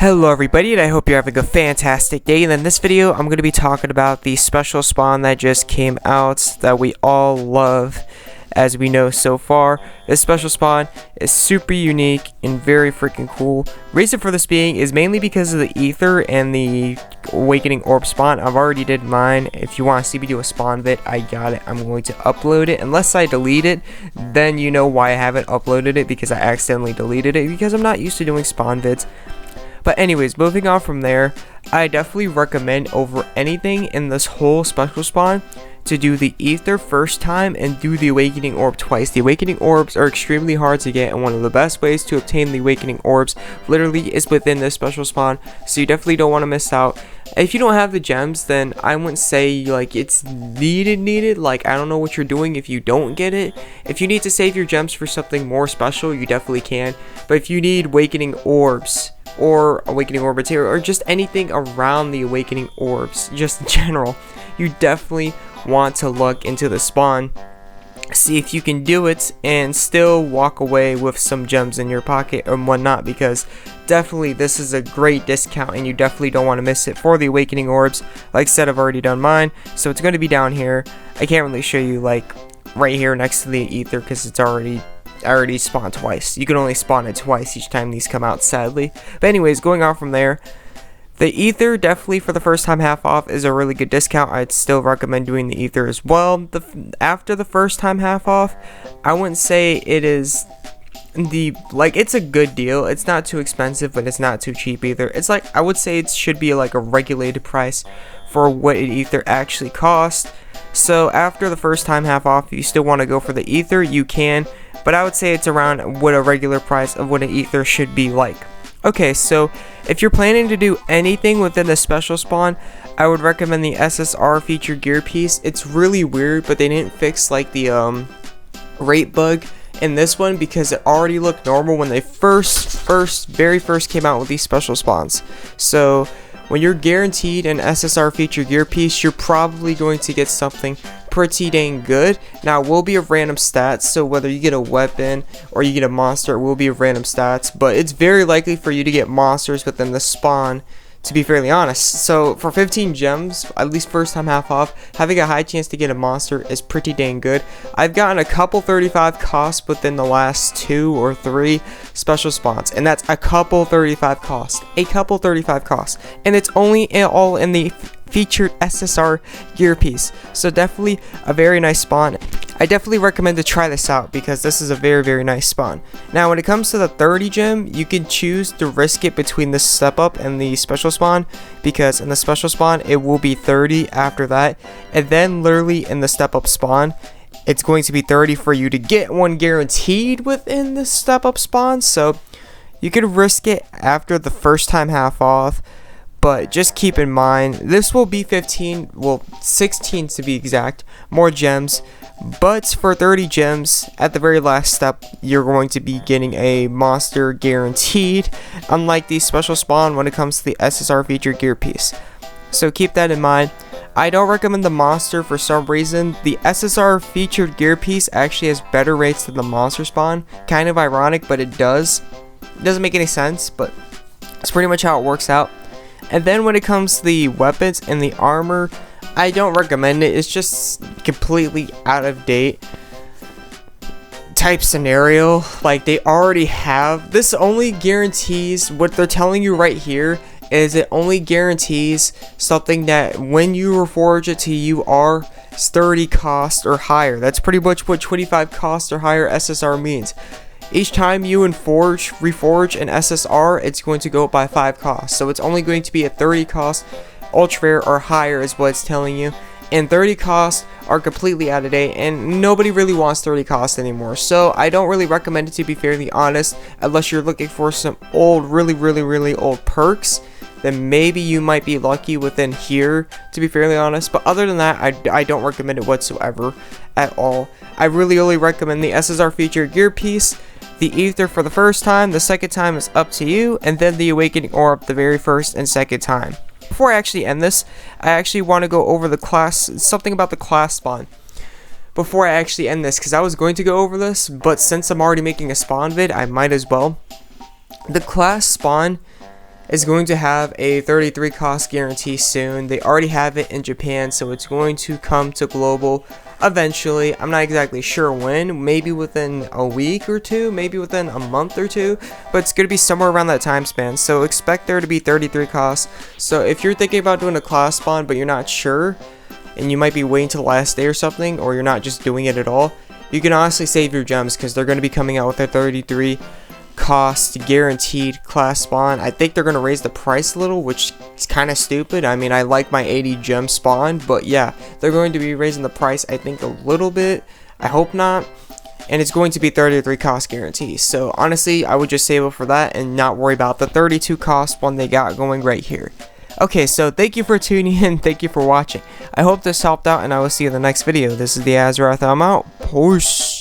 Hello everybody, and I hope you're having a fantastic day. And in this video, I'm going to be talking about the special spawn that just came out that we all love, as we know so far. This special spawn is super unique and very freaking cool. Reason for this being is mainly because of the ether and the awakening orb spawn. I've already did mine. If you want to see me do a spawn vid, I got it. I'm going to upload it. Unless I delete it, then you know why I haven't uploaded it, because I accidentally deleted it, because I'm not used to doing spawn vids. But anyways, moving on from there, I definitely recommend over anything in this whole special spawn to do the ether first time and do the awakening orb twice. The awakening orbs are extremely hard to get, and one of the best ways to obtain the awakening orbs literally is within this special spawn, so you definitely don't want to miss out. If you don't have the gems, then I wouldn't say like it's needed. Like, I don't know what you're doing if you don't get it. If you need to save your gems for something more special, you definitely can. But if you need awakening orbs or awakening orb material, or just anything around the awakening orbs, just in general, you definitely want to look into the spawn, see if you can do it and still walk away with some gems in your pocket and whatnot, because definitely this is a great discount and you definitely don't want to miss it for the awakening orbs. Like I said, I've already done mine, so it's going to be down here. I can't really show you like right here next to the ether because it's already spawned twice. You can only spawn it twice each time these come out, sadly. But anyways, going on from there, the ether definitely for the first time half off is a really good discount. I'd still recommend doing the ether as well. After the first time half off, I wouldn't say it is it's a good deal. It's not too expensive, but it's not too cheap either. It's like, I would say it should be like a regulated price for what an ether actually costs. So after the first time half off, if you still want to go for the ether, you can, but I would say it's around what a regular price of what an ether should be like. Okay, so if you're planning to do anything within the special spawn, I would recommend the SSR feature gear piece. It's really weird, but they didn't fix like the rate bug in this one, because it already looked normal when they very first came out with these special spawns. So when you're guaranteed an SSR feature gear piece, you're probably going to get something pretty dang good. Now, it will be of random stats, so whether you get a weapon or you get a monster, it will be of random stats, but it's very likely for you to get monsters within the spawn, to be fairly honest. So for 15 gems, at least first time half off, having a high chance to get a monster is pretty dang good. I've gotten a couple 35 costs within the last 2 or 3 special spawns, and that's a couple 35 costs, and it's only all in the featured SSR gear piece. So definitely a very nice spawn. I definitely recommend to try this out, because this is a very nice spawn. Now, when it comes to the 30 gem, you can choose to risk it between the step up and the special spawn, because in the special spawn it will be 30 after that, and then literally in the step up spawn it's going to be 30 for you to get one guaranteed within the step up spawn. So you could risk it after the first time half off, but just keep in mind this will be 15, well 16 to be exact, more gems. But for 30 gems, at the very last step, you're going to be getting a monster guaranteed, unlike the special spawn when it comes to the SSR feature gear piece. So keep that in mind. I don't recommend the monster for some reason. The SSR featured gear piece actually has better rates than the monster spawn. Kind of ironic, but it does. It doesn't make any sense, but it's pretty much how it works out. And then when it comes to the weapons and the armor, I don't recommend it. It's just completely out of date type scenario. Like, they already have this. Only guarantees what they're telling you right here is it only guarantees something that when you reforge it to UR is 30 cost or higher. That's pretty much what 25 cost or higher SSR means. Each time you reforge an SSR, it's going to go up by 5 costs. So it's only going to be a 30 cost ultra rare or higher is what it's telling you, and 30 costs are completely out of date, and nobody really wants 30 costs anymore. So I don't really recommend it, to be fairly honest, unless you're looking for some old, really old perks. Then maybe you might be lucky within here, to be fairly honest. But other than that, I don't recommend it whatsoever at all. I really only recommend the SSR feature gear piece, the ether for the first time. The second time is up to you, and then the awakening orb the very first and second time. Before I actually end this, I actually want to go over the class, something about the class spawn. Before I actually end this, because I was going to go over this, but since I'm already making a spawn vid, I might as well. The class spawn is going to have a 33 cost guarantee soon. They already have it in Japan, so it's going to come to global eventually. I'm not exactly sure when, maybe within a week or two, maybe within a month or two, but it's going to be somewhere around that time span. So expect there to be 33 costs. So if you're thinking about doing a class spawn but you're not sure, and you might be waiting till the last day or something, or you're not just doing it at all, you can honestly save your gems because they're going to be coming out with a 33 cost guaranteed class spawn. I think they're going to raise the price a little, which is kind of stupid. I mean, I like my 80 gem spawn, but yeah, they're going to be raising the price, I think, a little bit. I hope not. And it's going to be 33 cost guarantee. So honestly, I would just save up for that and not worry about the 32 cost one they got going right here. Okay, so thank you for tuning in. Thank you for watching. I hope this helped out, and I will see you in the next video. This is the AzureWrath. I'm out. Peace.